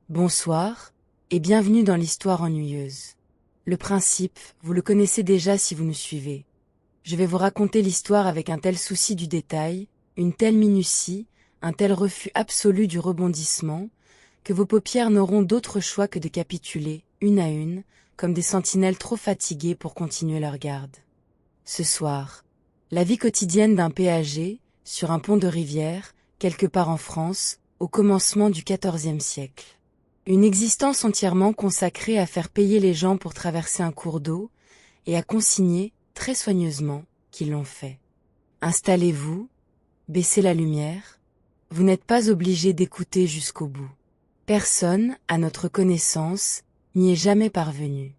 Bonsoir, et bienvenue dans l'histoire ennuyeuse. Le principe, vous le connaissez déjà si vous nous suivez. Je vais vous raconter l'histoire avec un tel souci du détail, une telle minutie, un tel refus absolu du rebondissement, que vos paupières n'auront d'autre choix que de capituler, une à une, comme des sentinelles trop fatiguées pour continuer leur garde. Ce soir, la vie quotidienne d'un péager, sur un pont de rivière, quelque part en France, au commencement du XIVe siècle. Une existence entièrement consacrée à faire payer les gens pour traverser un cours d'eau, et à consigner, très soigneusement, qu'ils l'ont fait. Installez-vous, baissez la lumière, vous n'êtes pas obligé d'écouter jusqu'au bout. Personne, à notre connaissance, n'y est jamais parvenu.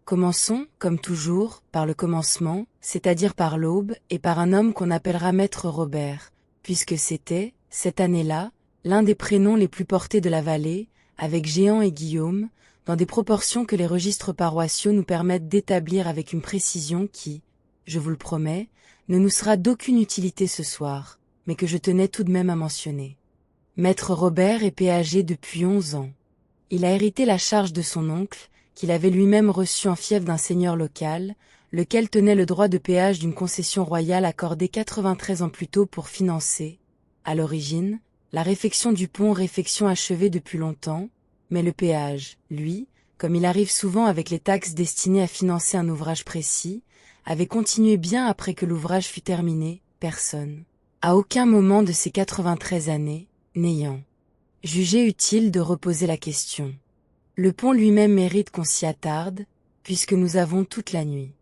Commençons, comme toujours, par le commencement, c'est-à-dire par l'aube, et par un homme qu'on appellera Maître Robert, puisque c'était, cette année-là, l'un des prénoms les plus portés de la vallée, avec Jehan et Guillaume, dans des proportions que les registres paroissiaux nous permettent d'établir avec une précision qui, je vous le promets, ne nous sera d'aucune utilité ce soir, mais que je tenais tout de même à mentionner. Maître Robert est péager depuis 11 ans. Il a hérité la charge de son oncle, qu'il avait lui-même reçu en fief d'un seigneur local, lequel tenait le droit de péage d'une concession royale accordée 93 ans plus tôt pour financer, à l'origine, la réfection du pont, réfection achevée depuis longtemps, mais le péage, lui, comme il arrive souvent avec les taxes destinées à financer un ouvrage précis, avait continué bien après que l'ouvrage fut terminé, personne, à aucun moment de ces 93 années, n'ayant jugé utile de reposer la question. Le pont lui-même mérite qu'on s'y attarde, puisque nous avons toute la nuit.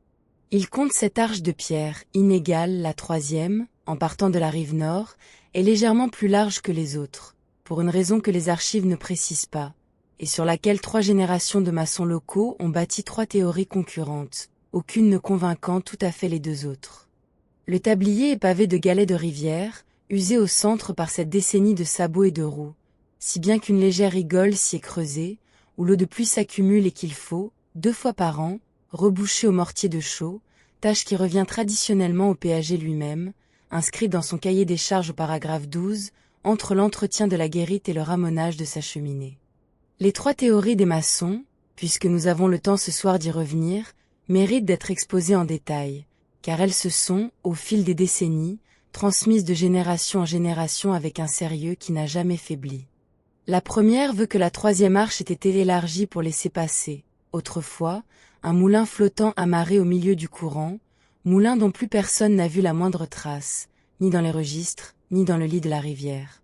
Il compte cette arche de pierre, inégale, la troisième, en partant de la rive nord, est légèrement plus large que les autres, pour une raison que les archives ne précisent pas, et sur laquelle 3 générations de maçons locaux ont bâti 3 théories concurrentes, aucune ne convainquant tout à fait les 2 autres. Le tablier est pavé de galets de rivière, usés au centre par cette décennie de sabots et de roues, si bien qu'une légère rigole s'y est creusée, où l'eau de pluie s'accumule et qu'il faut, 2 fois par an, reboucher au mortier de chaux, tâche qui revient traditionnellement au péager lui-même, inscrit dans son cahier des charges au paragraphe 12, entre l'entretien de la guérite et le ramonage de sa cheminée. Les 3 théories des maçons, puisque nous avons le temps ce soir d'y revenir, méritent d'être exposées en détail, car elles se sont, au fil des décennies, transmises de génération en génération avec un sérieux qui n'a jamais faibli. La première veut que la 3e arche ait été élargie pour laisser passer, autrefois, un moulin flottant amarré au milieu du courant, moulin dont plus personne n'a vu la moindre trace, ni dans les registres, ni dans le lit de la rivière.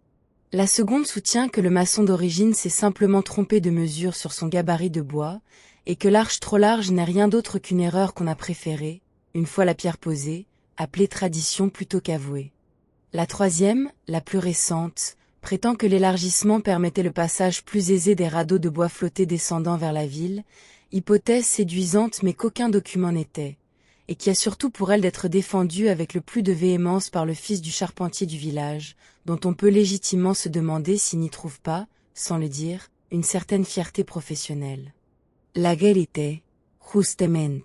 La seconde soutient que le maçon d'origine s'est simplement trompé de mesure sur son gabarit de bois, et que l'arche trop large n'est rien d'autre qu'une erreur qu'on a préférée, une fois la pierre posée, appeler tradition plutôt qu'avouer. La troisième, la plus récente, prétend que l'élargissement permettait le passage plus aisé des radeaux de bois flottés descendant vers la ville, hypothèse séduisante mais qu'aucun document n'était, et qui a surtout pour elle d'être défendue avec le plus de véhémence par le fils du charpentier du village, dont on peut légitimement se demander s'il n'y trouve pas, sans le dire, une certaine fierté professionnelle. La Guérite, justement.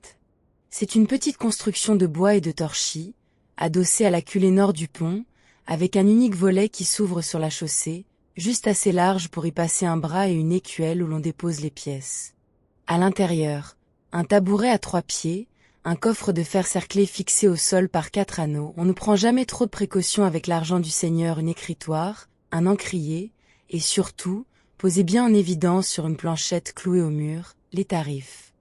C'est une petite construction de bois et de torchis, adossée à la culée nord du pont, avec un unique volet qui s'ouvre sur la chaussée, juste assez large pour y passer un bras et une écuelle où l'on dépose les pièces. À l'intérieur, un tabouret à 3 pieds, un coffre de fer cerclé fixé au sol par 4 anneaux. On ne prend jamais trop de précautions avec l'argent du seigneur, une écritoire, un encrier, et surtout, posez bien en évidence sur une planchette clouée au mur, les tarifs.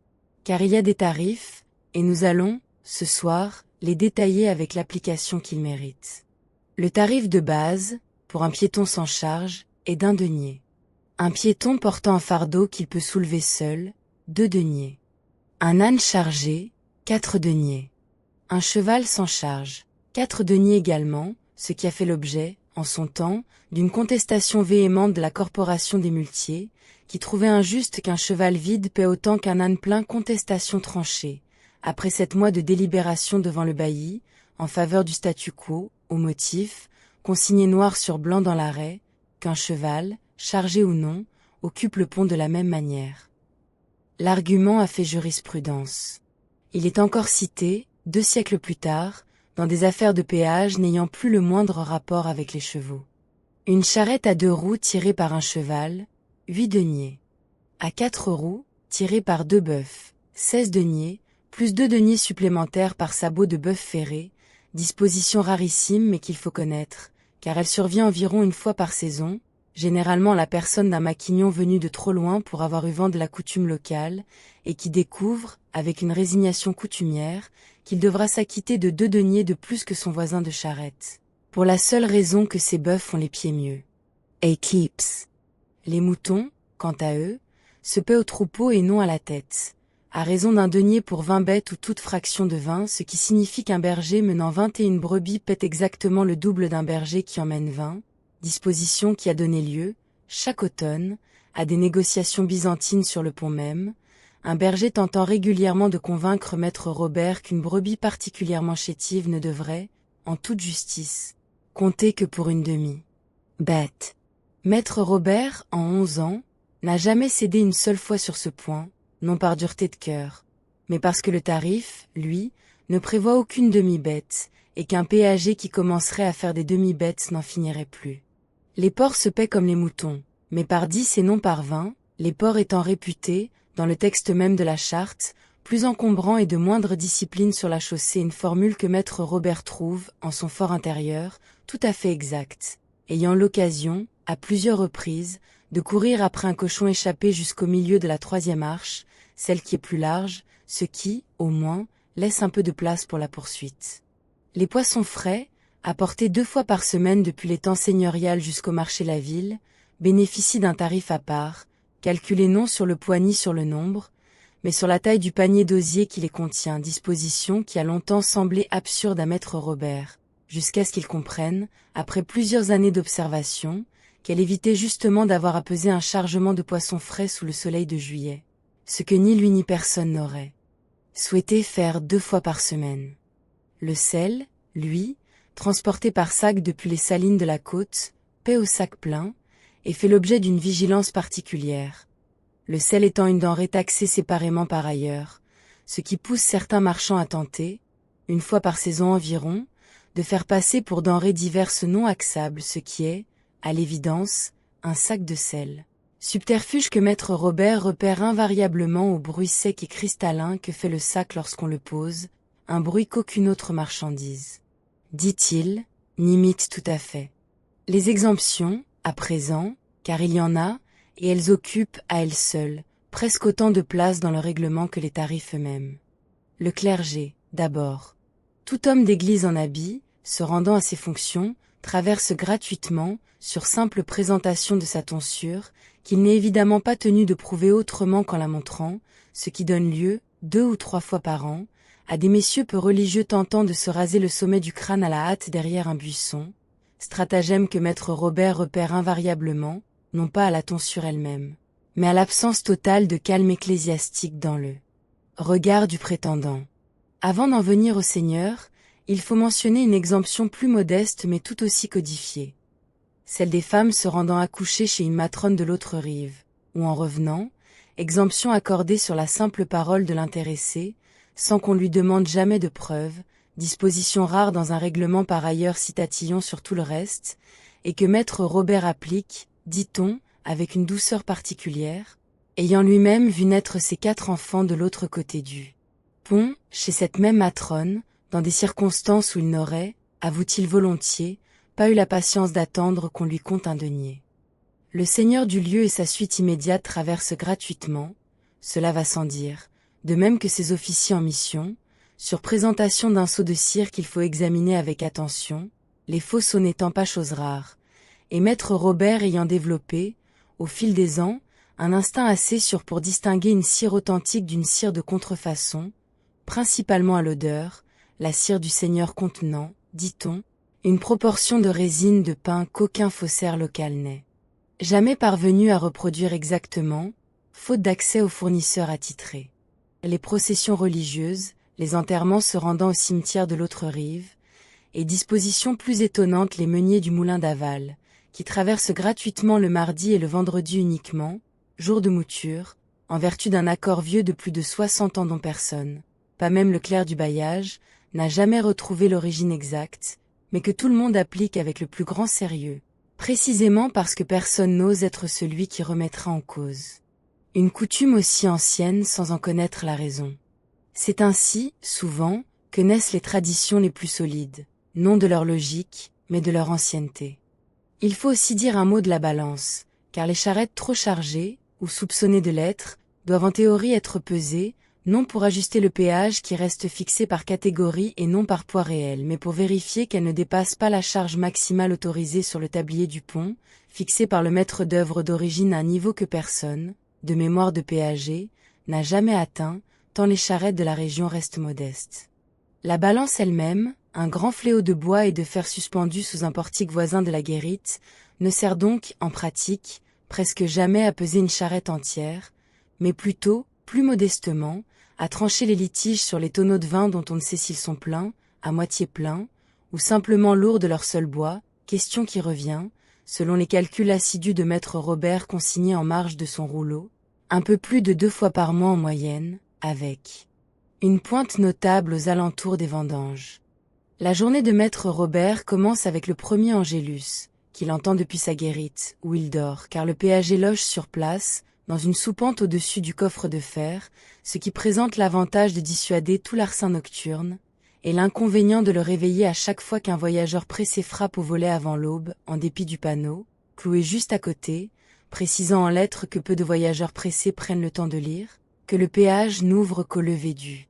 Car il y a des tarifs, et nous allons, ce soir, les détailler avec l'application qu'ils méritent. Le tarif de base, pour un piéton sans charge, est d'1 denier. Un piéton portant un fardeau qu'il peut soulever seul, 2 deniers. Un âne chargé, 4 deniers. Un cheval sans charge, 4 deniers également, ce qui a fait l'objet, en son temps, d'une contestation véhémente de la corporation des muletiers, qui trouvait injuste qu'un cheval vide paie autant qu'un âne plein. Contestation tranchée, après 7 mois de délibération devant le bailli, en faveur du statu quo, au motif, consigné noir sur blanc dans l'arrêt, qu'un cheval, chargé ou non, occupe le pont de la même manière. L'argument a fait jurisprudence. Il est encore cité, 2 siècles plus tard, dans des affaires de péage n'ayant plus le moindre rapport avec les chevaux. Une charrette à 2 roues tirée par un cheval, 8 deniers. à 4 roues, tiré par 2 bœufs, 16 deniers, plus 2 deniers supplémentaires par sabot de bœuf ferré, disposition rarissime mais qu'il faut connaître, car elle survient environ une fois par saison, généralement la personne d'un maquignon venu de trop loin pour avoir eu vent de la coutume locale, et qui découvre, avec une résignation coutumière, qu'il devra s'acquitter de 2 deniers de plus que son voisin de charrette, pour la seule raison que ces bœufs ont les pieds mieux. Et keeps. Les moutons, quant à eux, se paient au troupeau et non à la tête, à raison d'un denier pour 20 bêtes ou toute fraction de 20, ce qui signifie qu'un berger menant 21 brebis paie exactement le double d'un berger qui en mène 20, disposition qui a donné lieu, chaque automne, à des négociations byzantines sur le pont même, un berger tentant régulièrement de convaincre maître Robert qu'une brebis particulièrement chétive ne devrait, en toute justice, compter que pour une demi-bête. Maître Robert, en 11 ans, n'a jamais cédé une seule fois sur ce point, non par dureté de cœur, mais parce que le tarif, lui, ne prévoit aucune demi-bête, et qu'un péager qui commencerait à faire des demi-bêtes n'en finirait plus. Les porcs se paient comme les moutons, mais par 10 et non par 20, les porcs étant réputés, dans le texte même de la charte, plus encombrants et de moindre discipline sur la chaussée, une formule que maître Robert trouve, en son fort intérieur, tout à fait exacte, ayant l'occasion, à plusieurs reprises, de courir après un cochon échappé jusqu'au milieu de la 3e arche, celle qui est plus large, ce qui, au moins, laisse un peu de place pour la poursuite. Les poissons frais, apportés 2 fois par semaine depuis les temps seigneurial jusqu'au marché la ville, bénéficient d'un tarif à part, calculé non sur le poids ni sur le nombre, mais sur la taille du panier d'osier qui les contient, disposition qui a longtemps semblé absurde à maître Robert, jusqu'à ce qu'il comprenne, après plusieurs années d'observation, qu'elle évitait justement d'avoir à peser un chargement de poissons frais sous le soleil de juillet, ce que ni lui ni personne n'aurait souhaité faire 2 fois par semaine. Le sel, lui, transporté par sac depuis les salines de la côte, paie au sac plein, et fait l'objet d'une vigilance particulière. Le sel étant une denrée taxée séparément par ailleurs, ce qui pousse certains marchands à tenter, une fois par saison environ, de faire passer pour denrées diverses non taxables ce qui est, à l'évidence, un sac de sel. Subterfuge que maître Robert repère invariablement au bruit sec et cristallin que fait le sac lorsqu'on le pose, un bruit qu'aucune autre marchandise, dit-il, n'imite tout à fait. Les exemptions, à présent, car il y en a, et elles occupent, à elles seules, presque autant de place dans le règlement que les tarifs eux-mêmes. Le clergé, d'abord. Tout homme d'église en habit, se rendant à ses fonctions, traverse gratuitement, sur simple présentation de sa tonsure, qu'il n'est évidemment pas tenu de prouver autrement qu'en la montrant, ce qui donne lieu, 2 ou 3 fois par an, à des messieurs peu religieux tentant de se raser le sommet du crâne à la hâte derrière un buisson, stratagème que maître Robert repère invariablement, non pas à la tonsure elle-même, mais à l'absence totale de calme ecclésiastique dans le regard du prétendant. Avant d'en venir au Seigneur, il faut mentionner une exemption plus modeste mais tout aussi codifiée. Celle des femmes se rendant accoucher chez une matrone de l'autre rive, ou en revenant, exemption accordée sur la simple parole de l'intéressé, sans qu'on lui demande jamais de preuves, disposition rare dans un règlement par ailleurs si tatillon sur tout le reste, et que maître Robert applique, dit-on, avec une douceur particulière, ayant lui-même vu naître ses 4 enfants de l'autre côté du pont, chez cette même matrone, dans des circonstances où il n'aurait, avoue-t-il volontiers, pas eu la patience d'attendre qu'on lui compte un denier. Le seigneur du lieu et sa suite immédiate traversent gratuitement, cela va sans dire, de même que ses officiers en mission, sur présentation d'un seau de cire qu'il faut examiner avec attention, les faux seaux n'étant pas chose rare, et maître Robert ayant développé, au fil des ans, un instinct assez sûr pour distinguer une cire authentique d'une cire de contrefaçon, principalement à l'odeur, la cire du seigneur contenant, dit-on, une proportion de résine de pin qu'aucun faussaire local n'est jamais parvenu à reproduire exactement, faute d'accès aux fournisseurs attitrés. Les processions religieuses, les enterrements se rendant au cimetière de l'autre rive, et dispositions plus étonnantes les meuniers du moulin d'Aval, qui traversent gratuitement le mardi et le vendredi uniquement, jour de mouture, en vertu d'un accord vieux de plus de 60 ans dont personne, pas même le clerc du bailliage, n'a jamais retrouvé l'origine exacte, mais que tout le monde applique avec le plus grand sérieux, précisément parce que personne n'ose être celui qui remettra en cause Une coutume aussi ancienne sans en connaître la raison. C'est ainsi, souvent, que naissent les traditions les plus solides, non de leur logique, mais de leur ancienneté. Il faut aussi dire un mot de la balance, car les charrettes trop chargées, ou soupçonnées de l'être, doivent en théorie être pesées, non pour ajuster le péage qui reste fixé par catégorie et non par poids réel, mais pour vérifier qu'elles ne dépassent pas la charge maximale autorisée sur le tablier du pont, fixé par le maître d'œuvre d'origine à un niveau que personne, de mémoire de péager, n'a jamais atteint, tant les charrettes de la région restent modestes. La balance elle-même, un grand fléau de bois et de fer suspendu sous un portique voisin de la guérite, ne sert donc, en pratique, presque jamais à peser une charrette entière, mais plutôt, plus modestement, à trancher les litiges sur les tonneaux de vin dont on ne sait s'ils sont pleins, à moitié pleins, ou simplement lourds de leur seul bois, question qui revient, selon les calculs assidus de maître Robert consignés en marge de son rouleau, un peu plus de 2 fois par mois en moyenne, avec une pointe notable aux alentours des vendanges. La journée de maître Robert commence avec le premier Angélus, qu'il entend depuis sa guérite, où il dort, car le péager loge sur place, dans une soupente au-dessus du coffre de fer, ce qui présente l'avantage de dissuader tout larcin nocturne, et l'inconvénient de le réveiller à chaque fois qu'un voyageur pressé frappe au volet avant l'aube, en dépit du panneau, cloué juste à côté, précisant en lettres que peu de voyageurs pressés prennent le temps de lire, que le péage n'ouvre qu'au lever du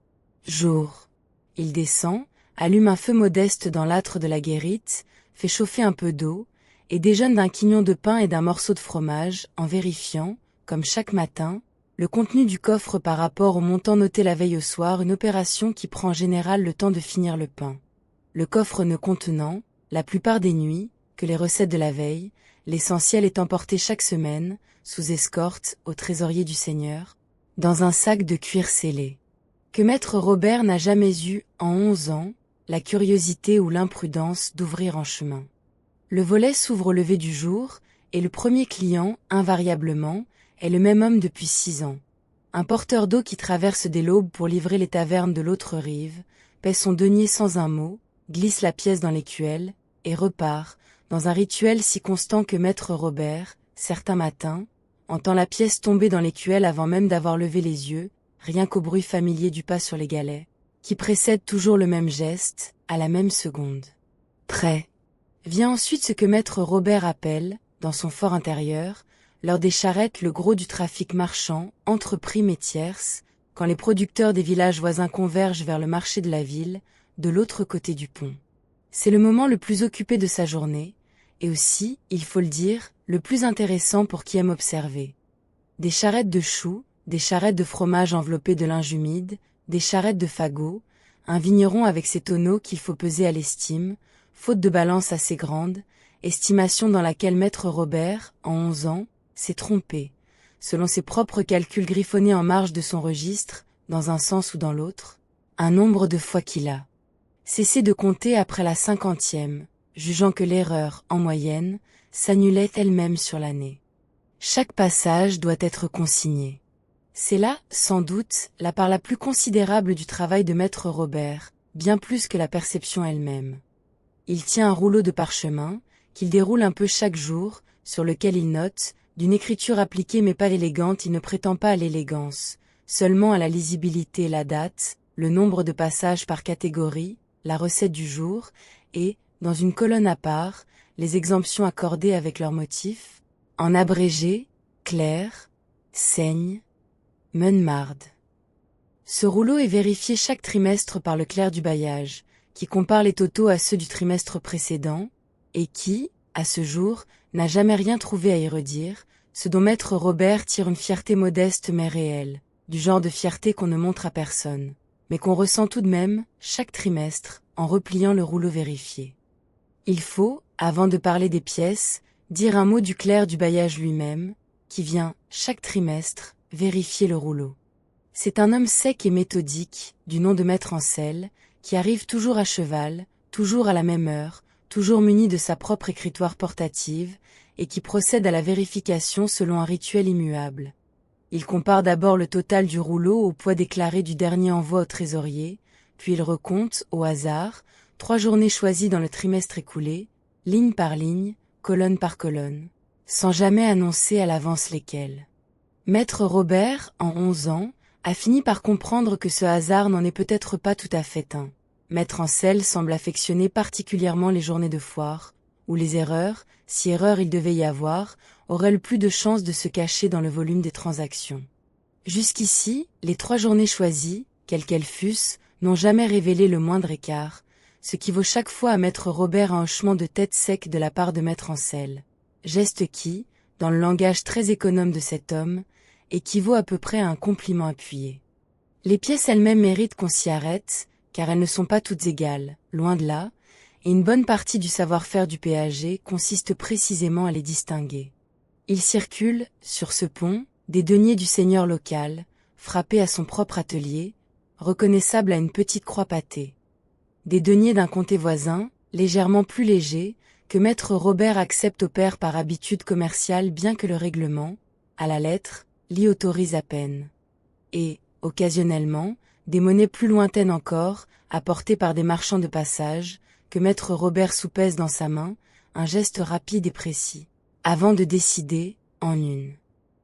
jour. Il descend, allume un feu modeste dans l'âtre de la guérite, fait chauffer un peu d'eau, et déjeune d'un quignon de pain et d'un morceau de fromage, en vérifiant, comme chaque matin, le contenu du coffre par rapport au montant noté la veille au soir, une opération qui prend en général le temps de finir le pain. Le coffre ne contenant, la plupart des nuits, que les recettes de la veille, l'essentiel est emporté chaque semaine, sous escorte, au trésorier du Seigneur, dans un sac de cuir scellé. Que maître Robert n'a jamais eu, en 11 ans, la curiosité ou l'imprudence d'ouvrir en chemin. Le volet s'ouvre au lever du jour, et le premier client, invariablement, est le même homme depuis 6 ans. Un porteur d'eau qui traverse dès l'aube pour livrer les tavernes de l'autre rive, paie son denier sans un mot, glisse la pièce dans l'écuelle, et repart, dans un rituel si constant que maître Robert, certains matins, entend la pièce tomber dans l'écuelle avant même d'avoir levé les yeux, rien qu'au bruit familier du pas sur les galets, qui précède toujours le même geste, à la même seconde. Prêt. Vient ensuite ce que maître Robert appelle, dans son fort intérieur, l'heure des charrettes, le gros du trafic marchand, entrepris mais tierce, quand les producteurs des villages voisins convergent vers le marché de la ville, de l'autre côté du pont. C'est le moment le plus occupé de sa journée, et aussi, il faut le dire, le plus intéressant pour qui aime observer. Des charrettes de choux, des charrettes de fromage enveloppées de linge humide, des charrettes de fagots, un vigneron avec ses tonneaux qu'il faut peser à l'estime, faute de balance assez grande, estimation dans laquelle maître Robert, en 11 ans, s'est trompé, selon ses propres calculs griffonnés en marge de son registre, dans un sens ou dans l'autre, un nombre de fois qu'il a cessé de compter après la 50e, jugeant que l'erreur, en moyenne, s'annulait elle-même sur l'année. Chaque passage doit être consigné. C'est là, sans doute, la part la plus considérable du travail de maître Robert, bien plus que la perception elle-même. Il tient un rouleau de parchemin, qu'il déroule un peu chaque jour, sur lequel il note, d'une écriture appliquée mais pas l'élégante, il ne prétend pas à l'élégance, seulement à la lisibilité, la date, le nombre de passages par catégorie, la recette du jour, et, dans une colonne à part, les exemptions accordées avec leurs motifs, en abrégé, clair, saigne, Menmarde. Ce rouleau est vérifié chaque trimestre par le clerc du bailliage, qui compare les totaux à ceux du trimestre précédent, et qui, à ce jour, n'a jamais rien trouvé à y redire, ce dont maître Robert tire une fierté modeste mais réelle, du genre de fierté qu'on ne montre à personne, mais qu'on ressent tout de même, chaque trimestre, en repliant le rouleau vérifié. Il faut, avant de parler des pièces, dire un mot du clerc du bailliage lui-même, qui vient, chaque trimestre, vérifier le rouleau. C'est un homme sec et méthodique, du nom de maître Ancel, qui arrive toujours à cheval, toujours à la même heure, toujours muni de sa propre écritoire portative, et qui procède à la vérification selon un rituel immuable. Il compare d'abord le total du rouleau au poids déclaré du dernier envoi au trésorier, puis il recompte, au hasard, 3 journées choisies dans le trimestre écoulé, ligne par ligne, colonne par colonne, sans jamais annoncer à l'avance lesquelles. Maître Robert, en 11 ans, a fini par comprendre que ce hasard n'en est peut-être pas tout à fait un. Maître Ancel semble affectionner particulièrement les journées de foire, où les erreurs, si erreur il devait y avoir, auraient le plus de chances de se cacher dans le volume des transactions. Jusqu'ici, les 3 journées choisies, quelles qu'elles fussent, n'ont jamais révélé le moindre écart, ce qui vaut chaque fois à Maître Robert un hochement de tête sec de la part de Maître Ancel. Geste qui, dans le langage très économe de cet homme, équivaut à peu près à un compliment appuyé. Les pièces elles-mêmes méritent qu'on s'y arrête, car elles ne sont pas toutes égales, loin de là, et une bonne partie du savoir-faire du péager consiste précisément à les distinguer. Il circule, sur ce pont, des deniers du seigneur local, frappés à son propre atelier, reconnaissables à une petite croix pâtée. Des deniers d'un comté voisin, légèrement plus légers, que Maître Robert accepte au pair par habitude commerciale bien que le règlement, à la lettre, l'y autorise à peine. Et, occasionnellement, des monnaies plus lointaines encore, apportées par des marchands de passage, que Maître Robert soupèse dans sa main, un geste rapide et précis, avant de décider, en une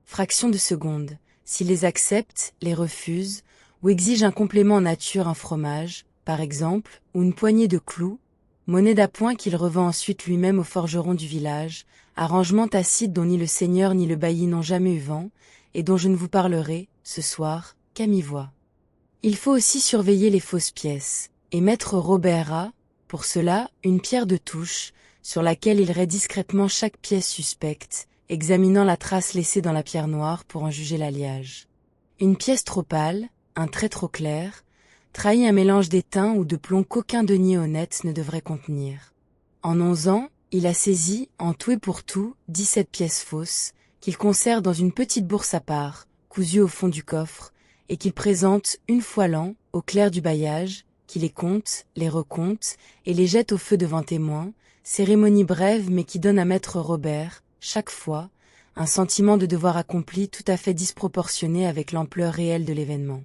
fraction de seconde, s'il les accepte, les refuse, ou exige un complément en nature, un fromage, par exemple, ou une poignée de clous, monnaie d'appoint qu'il revend ensuite lui-même au forgeron du village, arrangement tacite dont ni le seigneur ni le bailli n'ont jamais eu vent, et dont je ne vous parlerai, ce soir, qu'à mi-voix. Il faut aussi surveiller les fausses pièces, et Maître Robert a, pour cela, une pierre de touche, sur laquelle il raie discrètement chaque pièce suspecte, examinant la trace laissée dans la pierre noire pour en juger l'alliage. Une pièce trop pâle, un trait trop clair, trahit un mélange d'étain ou de plomb qu'aucun denier honnête ne devrait contenir. En 11 ans, il a saisi, en tout et pour tout, 17 pièces fausses, qu'il conserve dans une petite bourse à part, cousue au fond du coffre, et qu'il présente, une fois l'an, au clerc du bailliage, qui les compte, les recompte, et les jette au feu devant témoins, cérémonie brève mais qui donne à Maître Robert, chaque fois, un sentiment de devoir accompli tout à fait disproportionné avec l'ampleur réelle de l'événement.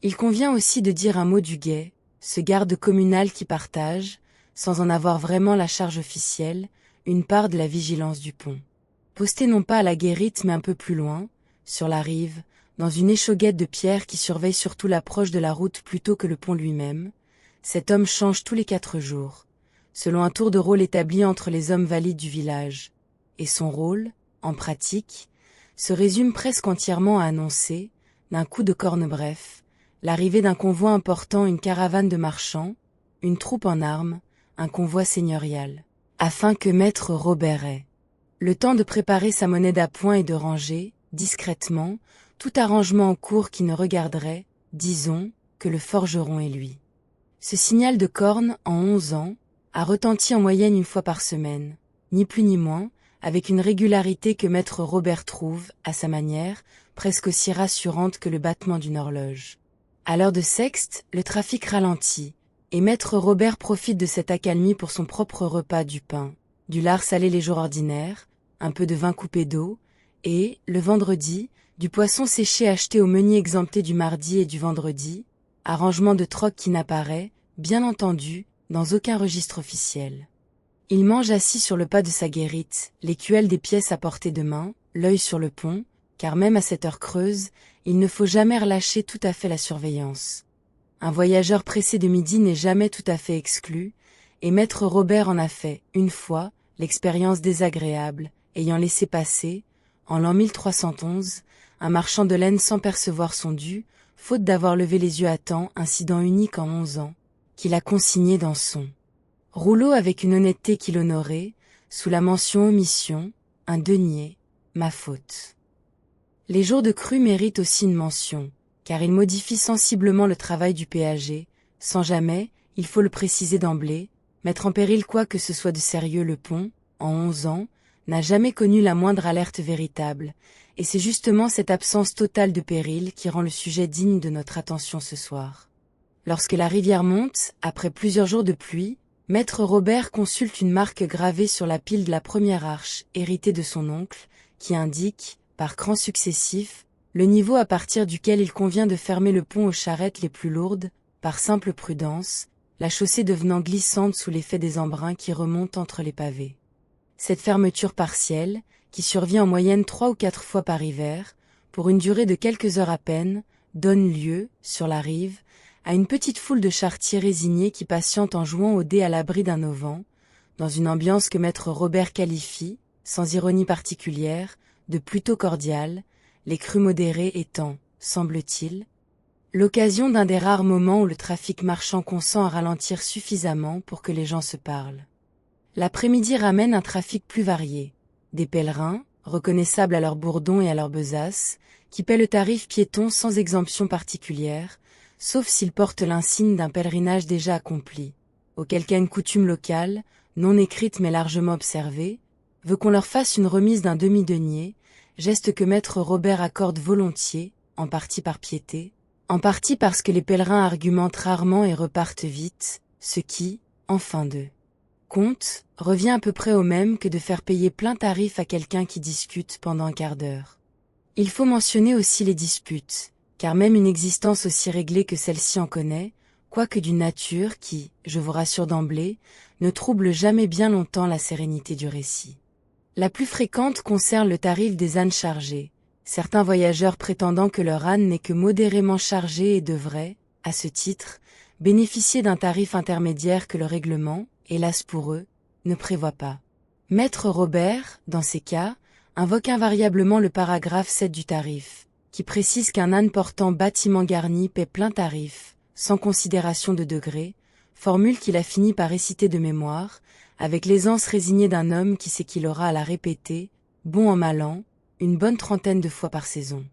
Il convient aussi de dire un mot du guet, ce garde communal qui partage, sans en avoir vraiment la charge officielle, une part de la vigilance du pont. Posté non pas à la guérite mais un peu plus loin, sur la rive, dans une échauguette de pierre qui surveille surtout l'approche de la route plutôt que le pont lui-même, cet homme change tous les 4 jours, selon un tour de rôle établi entre les hommes valides du village. Et son rôle, en pratique, se résume presque entièrement à annoncer, d'un coup de corne bref, l'arrivée d'un convoi important, une caravane de marchands, une troupe en armes, un convoi seigneurial, afin que Maître Robert ait le temps de préparer sa monnaie d'appoint et de ranger, discrètement, tout arrangement en cours qui ne regarderait, disons, que le forgeron et lui. Ce signal de corne, en 11 ans, a retenti en moyenne une fois par semaine, ni plus ni moins, avec une régularité que Maître Robert trouve, à sa manière, presque aussi rassurante que le battement d'une horloge. À l'heure de sexte, le trafic ralentit, et Maître Robert profite de cette accalmie pour son propre repas, du pain, du lard salé les jours ordinaires, un peu de vin coupé d'eau, et, le vendredi, du poisson séché acheté au meunier exempté du mardi et du vendredi, arrangement de troc qui n'apparaît, bien entendu, dans aucun registre officiel. Il mange assis sur le pas de sa guérite, l'écuelle des pièces à portée de main, l'œil sur le pont, car même à cette heure creuse, il ne faut jamais relâcher tout à fait la surveillance. Un voyageur pressé de midi n'est jamais tout à fait exclu, et Maître Robert en a fait, une fois, l'expérience désagréable, ayant laissé passer, en l'an 1311, un marchand de laine sans percevoir son dû, faute d'avoir levé les yeux à temps, incident unique en 11 ans, qu'il a consigné dans son rouleau avec une honnêteté qui l'honorait, sous la mention omission, un denier, ma faute. Les jours de crue méritent aussi une mention, car ils modifient sensiblement le travail du péager, sans jamais, il faut le préciser d'emblée, mettre en péril quoi que ce soit de sérieux. Le pont, en 11 ans, n'a jamais connu la moindre alerte véritable, et c'est justement cette absence totale de péril qui rend le sujet digne de notre attention ce soir. Lorsque la rivière monte, après plusieurs jours de pluie, Maître Robert consulte une marque gravée sur la pile de la première arche, héritée de son oncle, qui indique, par crans successifs, le niveau à partir duquel il convient de fermer le pont aux charrettes les plus lourdes, par simple prudence, la chaussée devenant glissante sous l'effet des embruns qui remontent entre les pavés. Cette fermeture partielle, qui survient en moyenne 3 ou 4 fois par hiver, pour une durée de quelques heures à peine, donne lieu, sur la rive, à une petite foule de charretiers résignés qui patientent en jouant aux dés à l'abri d'un auvent, dans une ambiance que maître Robert qualifie, sans ironie particulière, de plutôt cordiale, les crus modérés étant, semble-t-il, l'occasion d'un des rares moments où le trafic marchand consent à ralentir suffisamment pour que les gens se parlent. L'après-midi ramène un trafic plus varié, des pèlerins, reconnaissables à leurs bourdons et à leurs besaces, qui paient le tarif piéton sans exemption particulière, sauf s'ils portent l'insigne d'un pèlerinage déjà accompli, auquel cas une coutume locale, non écrite mais largement observée, veut qu'on leur fasse une remise d'un demi-denier, geste que maître Robert accorde volontiers, en partie par piété, en partie parce que les pèlerins argumentent rarement et repartent vite, ce qui, en fin de compte, revient à peu près au même que de faire payer plein tarif à quelqu'un qui discute pendant un quart d'heure. Il faut mentionner aussi les disputes, car même une existence aussi réglée que celle-ci en connaît, quoique d'une nature qui, je vous rassure d'emblée, ne trouble jamais bien longtemps la sérénité du récit. La plus fréquente concerne le tarif des ânes chargés, certains voyageurs prétendant que leur âne n'est que modérément chargé et devrait, à ce titre, bénéficier d'un tarif intermédiaire que le règlement, hélas pour eux, ne prévoit pas. Maître Robert, dans ces cas, invoque invariablement le paragraphe 7 du tarif, qui précise qu'un âne portant bâtiment garni paie plein tarif, sans considération de degré, formule qu'il a fini par réciter de mémoire, avec l'aisance résignée d'un homme qui sait qu'il aura à la répéter, bon en mal an, une bonne trentaine de fois par saison.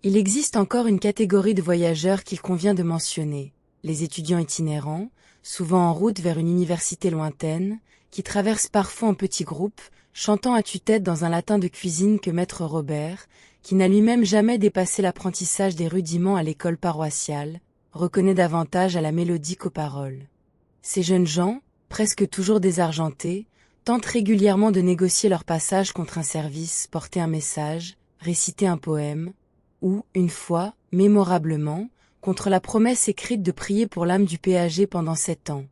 Il existe encore une catégorie de voyageurs qu'il convient de mentionner, les étudiants itinérants, souvent en route vers une université lointaine, qui traversent parfois en petits groupes, chantant à tue-tête dans un latin de cuisine que maître Robert, qui n'a lui-même jamais dépassé l'apprentissage des rudiments à l'école paroissiale, reconnaît davantage à la mélodie qu'aux paroles. Ces jeunes gens, presque toujours désargentés, tentent régulièrement de négocier leur passage contre un service, porter un message, réciter un poème, ou, une fois, mémorablement, contre la promesse écrite de prier pour l'âme du péager pendant 7 ans.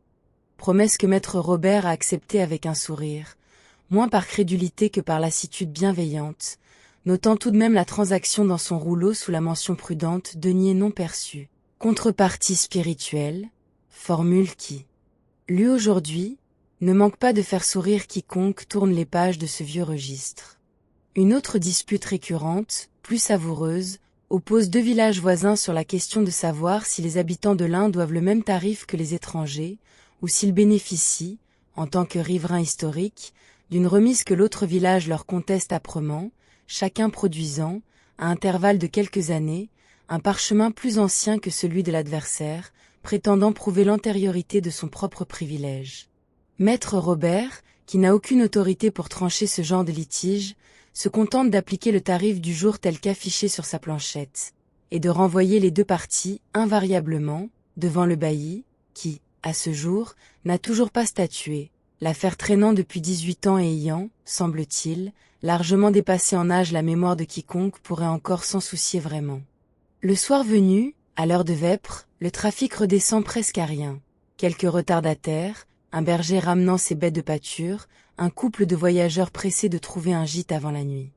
Promesse que maître Robert a acceptée avec un sourire, moins par crédulité que par lassitude bienveillante, notant tout de même la transaction dans son rouleau sous la mention prudente « denier non perçu ». Contrepartie spirituelle, formule qui, lue aujourd'hui, ne manque pas de faire sourire quiconque tourne les pages de ce vieux registre. Une autre dispute récurrente, plus savoureuse, oppose deux villages voisins sur la question de savoir si les habitants de l'un doivent le même tarif que les étrangers, ou s'ils bénéficient, en tant que riverains historiques, d'une remise que l'autre village leur conteste âprement, chacun produisant, à intervalles de quelques années, un parchemin plus ancien que celui de l'adversaire, prétendant prouver l'antériorité de son propre privilège. Maître Robert, qui n'a aucune autorité pour trancher ce genre de litige, se contente d'appliquer le tarif du jour tel qu'affiché sur sa planchette, et de renvoyer les deux parties, invariablement, devant le bailli, qui, à ce jour, n'a toujours pas statué, l'affaire traînant depuis 18 ans et ayant, semble-t-il, largement dépassé en âge la mémoire de quiconque pourrait encore s'en soucier vraiment. Le soir venu, à l'heure de vêpres, le trafic redescend presque à rien. Quelques retardataires, un berger ramenant ses bêtes de pâture, un couple de voyageurs pressés de trouver un gîte avant la nuit.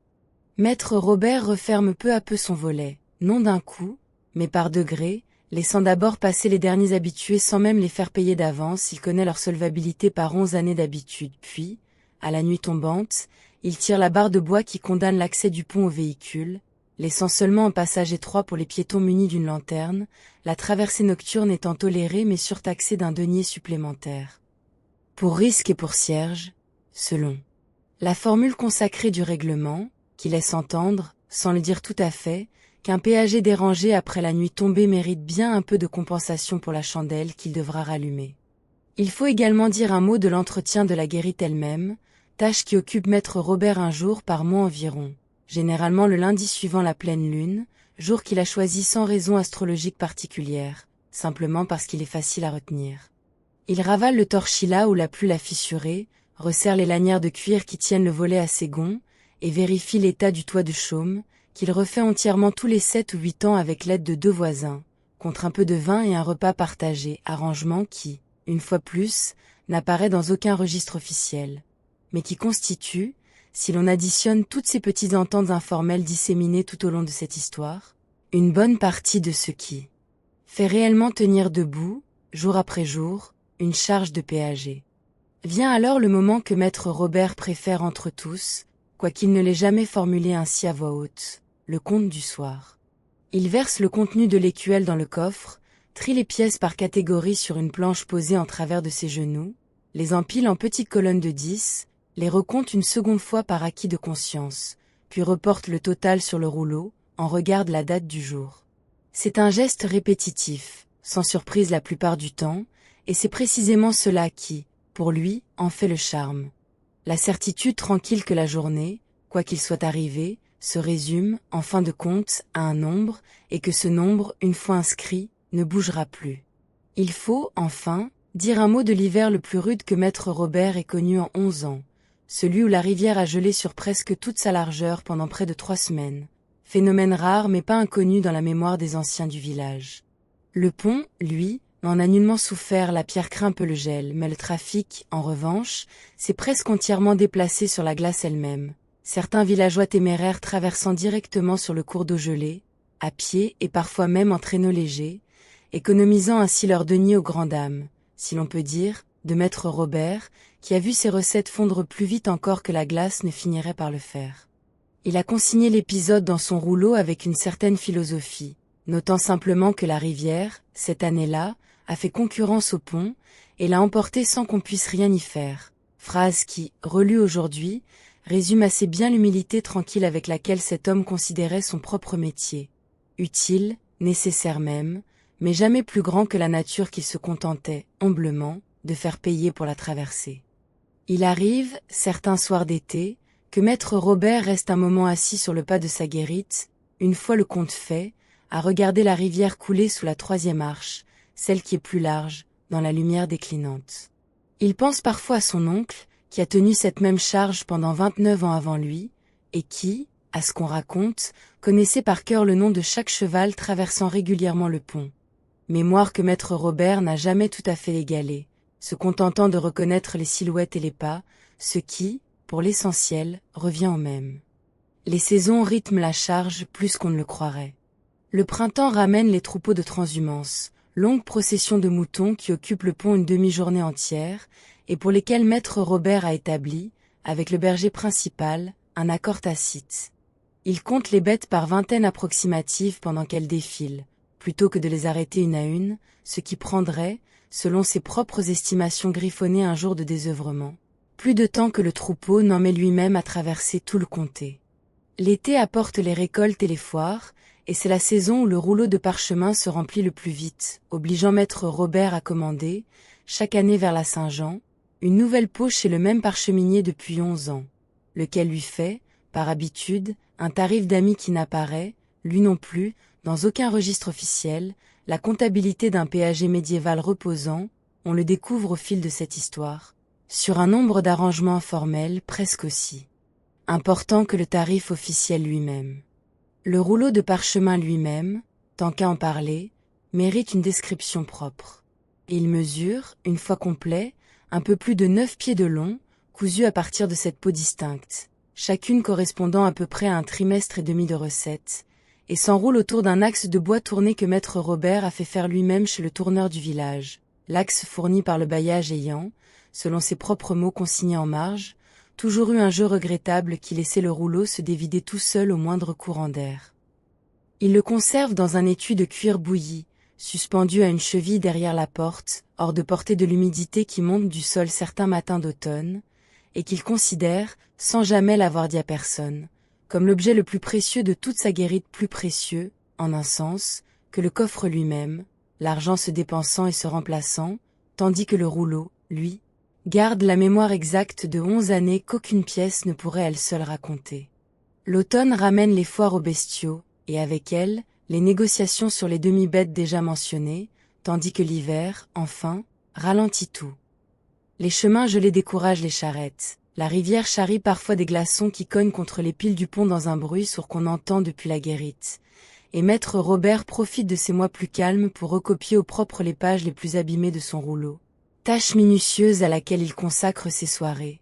Maître Robert referme peu à peu son volet, non d'un coup, mais par degrés, laissant d'abord passer les derniers habitués sans même les faire payer d'avance. Il connaît leur solvabilité par 11 années d'habitude, puis, à la nuit tombante, il tire la barre de bois qui condamne l'accès du pont au véhicule, laissant seulement un passage étroit pour les piétons munis d'une lanterne, la traversée nocturne étant tolérée mais surtaxée d'un denier supplémentaire. Pour risque et pour cierge, selon la formule consacrée du règlement, qui laisse entendre, sans le dire tout à fait, qu'un péager dérangé après la nuit tombée mérite bien un peu de compensation pour la chandelle qu'il devra rallumer. Il faut également dire un mot de l'entretien de la guérite elle-même, tâche qui occupe maître Robert un jour par mois environ, généralement le lundi suivant la pleine lune, jour qu'il a choisi sans raison astrologique particulière, simplement parce qu'il est facile à retenir. Il ravale le torchis où la pluie l'a fissuré, resserre les lanières de cuir qui tiennent le volet à ses gonds, et vérifie l'état du toit de chaume, qu'il refait entièrement tous les 7 ou 8 ans avec l'aide de 2 voisins, contre un peu de vin et un repas partagé, arrangement qui, une fois plus, n'apparaît dans aucun registre officiel, mais qui constitue, si l'on additionne toutes ces petites ententes informelles disséminées tout au long de cette histoire, une bonne partie de ce qui fait réellement tenir debout, jour après jour, une charge de péager. Vient alors le moment que maître Robert préfère entre tous, quoiqu'il ne l'ait jamais formulé ainsi à voix haute, le conte du soir. Il verse le contenu de l'écuelle dans le coffre, trie les pièces par catégorie sur une planche posée en travers de ses genoux, les empile en petites colonnes de 10, les recompte une seconde fois par acquis de conscience, puis reporte le total sur le rouleau, en regarde la date du jour. C'est un geste répétitif, sans surprise la plupart du temps, et c'est précisément cela qui, pour lui, en fait le charme. La certitude tranquille que la journée, quoi qu'il soit arrivé, se résume, en fin de compte, à un nombre, et que ce nombre, une fois inscrit, ne bougera plus. Il faut, enfin, dire un mot de l'hiver le plus rude que maître Robert ait connu en 11 ans, celui où la rivière a gelé sur presque toute sa largeur pendant près de 3 semaines. Phénomène rare mais pas inconnu dans la mémoire des anciens du village. Le pont, lui, n'en a nullement souffert, la pierre craint peu le gel, mais le trafic, en revanche, s'est presque entièrement déplacé sur la glace elle-même, certains villageois téméraires traversant directement sur le cours d'eau gelé, à pied et parfois même en traîneau léger, économisant ainsi leurs deniers aux grandes dames, si l'on peut dire, de maître Robert, qui a vu ses recettes fondre plus vite encore que la glace ne finirait par le faire. Il a consigné l'épisode dans son rouleau avec une certaine philosophie, notant simplement que la rivière, cette année-là, a fait concurrence au pont, et l'a emporté sans qu'on puisse rien y faire, phrase qui, relue aujourd'hui, résume assez bien l'humilité tranquille avec laquelle cet homme considérait son propre métier. Utile, nécessaire même, mais jamais plus grand que la nature qu'il se contentait, humblement, de faire payer pour la traverser. Il arrive, certains soirs d'été, que maître Robert reste un moment assis sur le pas de sa guérite, une fois le compte fait, à regarder la rivière couler sous la 3e arche, celle qui est plus large, dans la lumière déclinante. Il pense parfois à son oncle, qui a tenu cette même charge pendant 29 ans avant lui, et qui, à ce qu'on raconte, connaissait par cœur le nom de chaque cheval traversant régulièrement le pont. Mémoire que maître Robert n'a jamais tout à fait égalée, se contentant de reconnaître les silhouettes et les pas, ce qui, pour l'essentiel, revient au même. Les saisons rythment la charge plus qu'on ne le croirait. Le printemps ramène les troupeaux de transhumance, longue procession de moutons qui occupent le pont une demi-journée entière, et pour lesquels maître Robert a établi, avec le berger principal, un accord tacite. Il compte les bêtes par vingtaines approximatives pendant qu'elles défilent, plutôt que de les arrêter une à une, ce qui prendrait, selon ses propres estimations griffonnées un jour de désœuvrement, plus de temps que le troupeau n'en met lui-même à traverser tout le comté. L'été apporte les récoltes et les foires, et c'est la saison où le rouleau de parchemin se remplit le plus vite, obligeant maître Robert à commander, chaque année vers la Saint-Jean, une nouvelle poche chez le même parcheminier depuis 11 ans, lequel lui fait, par habitude, un tarif d'ami qui n'apparaît, lui non plus, dans aucun registre officiel, la comptabilité d'un péager médiéval reposant, on le découvre au fil de cette histoire, sur un nombre d'arrangements informels presque aussi important que le tarif officiel lui-même. Le rouleau de parchemin lui-même, tant qu'à en parler, mérite une description propre. Il mesure, une fois complet, un peu plus de 9 pieds de long, cousu à partir de cette peau distincte, chacune correspondant à peu près à un trimestre et demi de recettes, et s'enroule autour d'un axe de bois tourné que maître Robert a fait faire lui-même chez le tourneur du village, l'axe fourni par le bailliage ayant, selon ses propres mots consignés en marge, toujours eu un jeu regrettable qui laissait le rouleau se dévider tout seul au moindre courant d'air. Il le conserve dans un étui de cuir bouilli, suspendu à une cheville derrière la porte, hors de portée de l'humidité qui monte du sol certains matins d'automne, et qu'il considère, sans jamais l'avoir dit à personne, comme l'objet le plus précieux de toute sa guérite, plus précieux, en un sens, que le coffre lui-même, l'argent se dépensant et se remplaçant, tandis que le rouleau, lui, garde la mémoire exacte de 11 années qu'aucune pièce ne pourrait elle seule raconter. L'automne ramène les foires aux bestiaux, et avec elles, les négociations sur les demi-bêtes déjà mentionnées, tandis que l'hiver, enfin, ralentit tout. Les chemins gelés découragent les charrettes, la rivière charrie parfois des glaçons qui cognent contre les piles du pont dans un bruit sourd qu'on entend depuis la guérite, et maître Robert profite de ces mois plus calmes pour recopier au propre les pages les plus abîmées de son rouleau. Tâche minutieuse à laquelle il consacre ses soirées.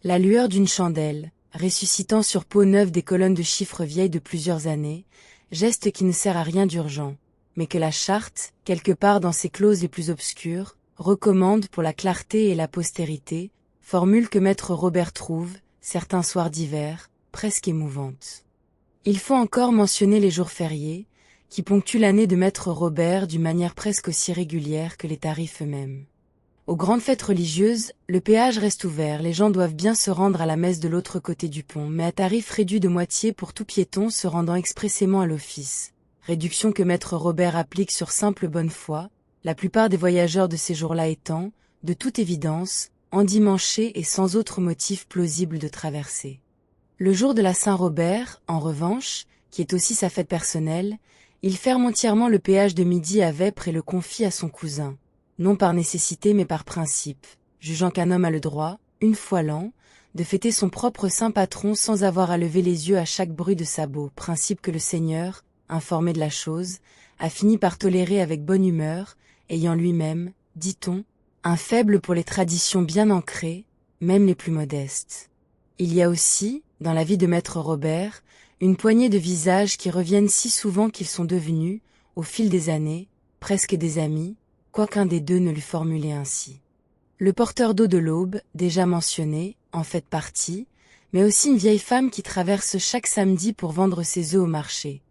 La lueur d'une chandelle, ressuscitant sur peau neuve des colonnes de chiffres vieilles de plusieurs années, geste qui ne sert à rien d'urgent, mais que la charte, quelque part dans ses clauses les plus obscures, recommande pour la clarté et la postérité, formule que maître Robert trouve, certains soirs d'hiver, presque émouvante. Il faut encore mentionner les jours fériés, qui ponctuent l'année de maître Robert d'une manière presque aussi régulière que les tarifs eux-mêmes. Aux grandes fêtes religieuses, le péage reste ouvert, les gens doivent bien se rendre à la messe de l'autre côté du pont, mais à tarif réduit de moitié pour tout piéton se rendant expressément à l'office. Réduction que maître Robert applique sur simple bonne foi, la plupart des voyageurs de ces jours-là étant, de toute évidence, endimanchés et sans autre motif plausible de traverser. Le jour de la Saint-Robert, en revanche, qui est aussi sa fête personnelle, il ferme entièrement le péage de midi à Vêpres et le confie à son cousin. Non par nécessité mais par principe, jugeant qu'un homme a le droit, une fois l'an, de fêter son propre saint patron sans avoir à lever les yeux à chaque bruit de sabot, principe que le Seigneur, informé de la chose, a fini par tolérer avec bonne humeur, ayant lui-même, dit-on, un faible pour les traditions bien ancrées, même les plus modestes. Il y a aussi, dans la vie de maître Robert, une poignée de visages qui reviennent si souvent qu'ils sont devenus, au fil des années, presque des amis, quoiqu'un des deux ne l'eût formulé ainsi. Le porteur d'eau de l'Aube, déjà mentionné, en fait partie, mais aussi une vieille femme qui traverse chaque samedi pour vendre ses œufs au marché,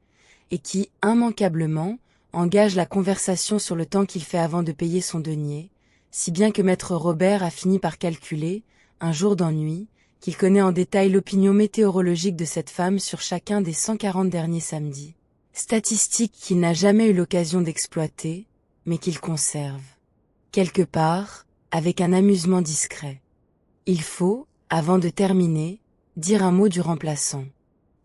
et qui, immanquablement, engage la conversation sur le temps qu'il fait avant de payer son denier, si bien que maître Robert a fini par calculer, un jour d'ennui, qu'il connaît en détail l'opinion météorologique de cette femme sur chacun des 140 derniers samedis, statistique qu'il n'a jamais eu l'occasion d'exploiter, mais qu'il conserve, quelque part, avec un amusement discret. Il faut, avant de terminer, dire un mot du remplaçant.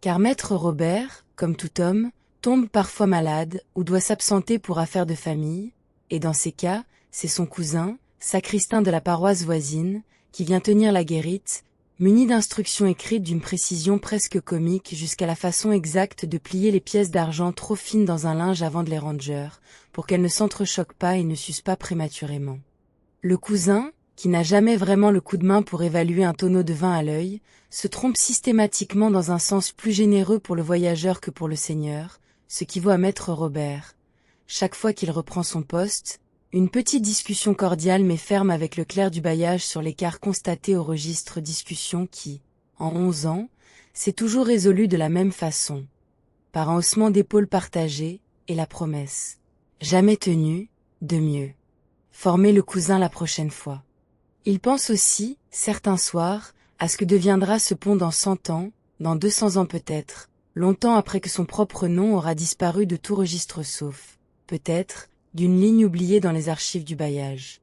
Car maître Robert, comme tout homme, tombe parfois malade ou doit s'absenter pour affaires de famille, et dans ces cas, c'est son cousin, sacristain de la paroisse voisine, qui vient tenir la guérite, muni d'instructions écrites d'une précision presque comique jusqu'à la façon exacte de plier les pièces d'argent trop fines dans un linge avant de les ranger, pour qu'elles ne s'entrechoquent pas et ne s'usent pas prématurément. Le cousin, qui n'a jamais vraiment le coup de main pour évaluer un tonneau de vin à l'œil, se trompe systématiquement dans un sens plus généreux pour le voyageur que pour le seigneur, ce qui vaut à maître Robert, chaque fois qu'il reprend son poste, une petite discussion cordiale mais ferme avec le clerc du bailliage sur l'écart constaté au registre discussion qui, en 11 ans, s'est toujours résolu de la même façon, par un haussement d'épaules partagé et la promesse, jamais tenue, de mieux. Former le cousin la prochaine fois. Il pense aussi, certains soirs, à ce que deviendra ce pont dans 100 ans, dans 200 ans peut-être, longtemps après que son propre nom aura disparu de tout registre sauf, peut-être, d'une ligne oubliée dans les archives du bailliage.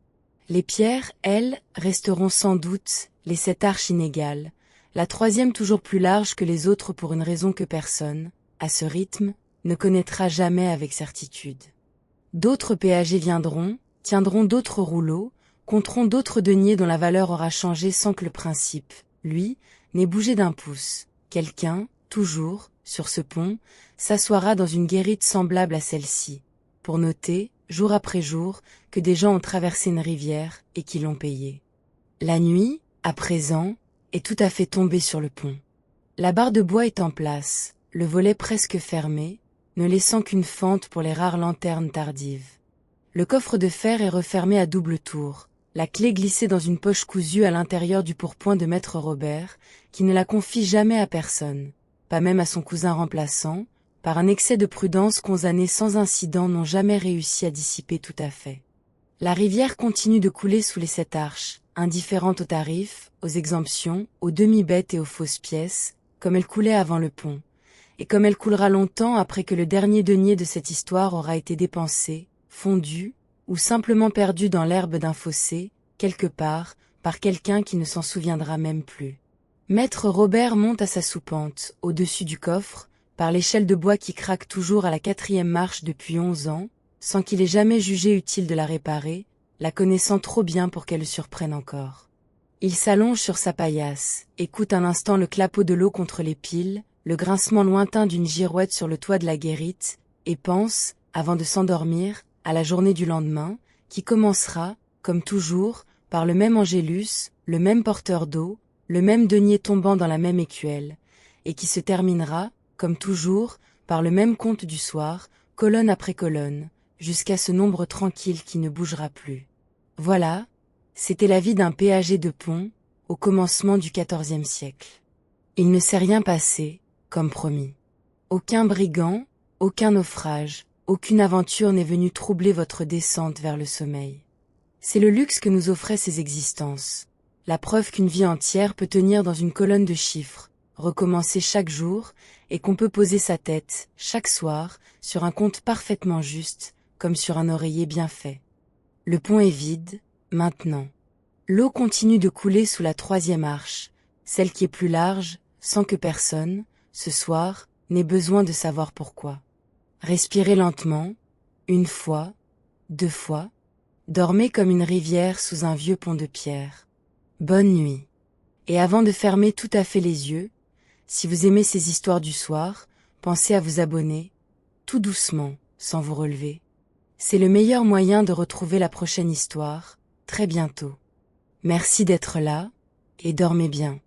Les pierres, elles, resteront sans doute, les 7 arches inégales, la troisième toujours plus large que les autres pour une raison que personne, à ce rythme, ne connaîtra jamais avec certitude. D'autres péagers viendront, tiendront d'autres rouleaux, compteront d'autres deniers dont la valeur aura changé sans que le principe, lui, n'ait bougé d'un pouce. Quelqu'un, toujours, sur ce pont, s'assoira dans une guérite semblable à celle-ci, pour noter, jour après jour, que des gens ont traversé une rivière et qui l'ont payé. La nuit, à présent, est tout à fait tombée sur le pont. La barre de bois est en place, le volet presque fermé, ne laissant qu'une fente pour les rares lanternes tardives. Le coffre de fer est refermé à double tour, la clé glissée dans une poche cousue à l'intérieur du pourpoint de maître Robert, qui ne la confie jamais à personne, pas même à son cousin remplaçant, par un excès de prudence qu'onze années sans incident n'ont jamais réussi à dissiper tout à fait. La rivière continue de couler sous les 7 arches, indifférente aux tarifs, aux exemptions, aux demi-bêtes et aux fausses pièces, comme elle coulait avant le pont, et comme elle coulera longtemps après que le dernier denier de cette histoire aura été dépensé, fondu, ou simplement perdu dans l'herbe d'un fossé, quelque part, par quelqu'un qui ne s'en souviendra même plus. Maître Robert monte à sa soupente, au-dessus du coffre, par l'échelle de bois qui craque toujours à la 4e marche depuis 11 ans, sans qu'il ait jamais jugé utile de la réparer, la connaissant trop bien pour qu'elle le surprenne encore. Il s'allonge sur sa paillasse, écoute un instant le clapot de l'eau contre les piles, le grincement lointain d'une girouette sur le toit de la guérite, et pense, avant de s'endormir, à la journée du lendemain, qui commencera, comme toujours, par le même Angélus, le même porteur d'eau, le même denier tombant dans la même écuelle, et qui se terminera, comme toujours, par le même compte du soir, colonne après colonne, jusqu'à ce nombre tranquille qui ne bougera plus. Voilà, c'était la vie d'un péager de pont, au commencement du XIVe siècle. Il ne s'est rien passé, comme promis. Aucun brigand, aucun naufrage, aucune aventure n'est venue troubler votre descente vers le sommeil. C'est le luxe que nous offraient ces existences. La preuve qu'une vie entière peut tenir dans une colonne de chiffres, recommencer chaque jour, et qu'on peut poser sa tête, chaque soir, sur un compte parfaitement juste, comme sur un oreiller bien fait. Le pont est vide, maintenant. L'eau continue de couler sous la troisième arche, celle qui est plus large, sans que personne, ce soir, n'ait besoin de savoir pourquoi. Respirez lentement, une fois, deux fois, dormez comme une rivière sous un vieux pont de pierre. Bonne nuit. Et avant de fermer tout à fait les yeux, si vous aimez ces histoires du soir, pensez à vous abonner, tout doucement, sans vous relever. C'est le meilleur moyen de retrouver la prochaine histoire, très bientôt. Merci d'être là, et dormez bien.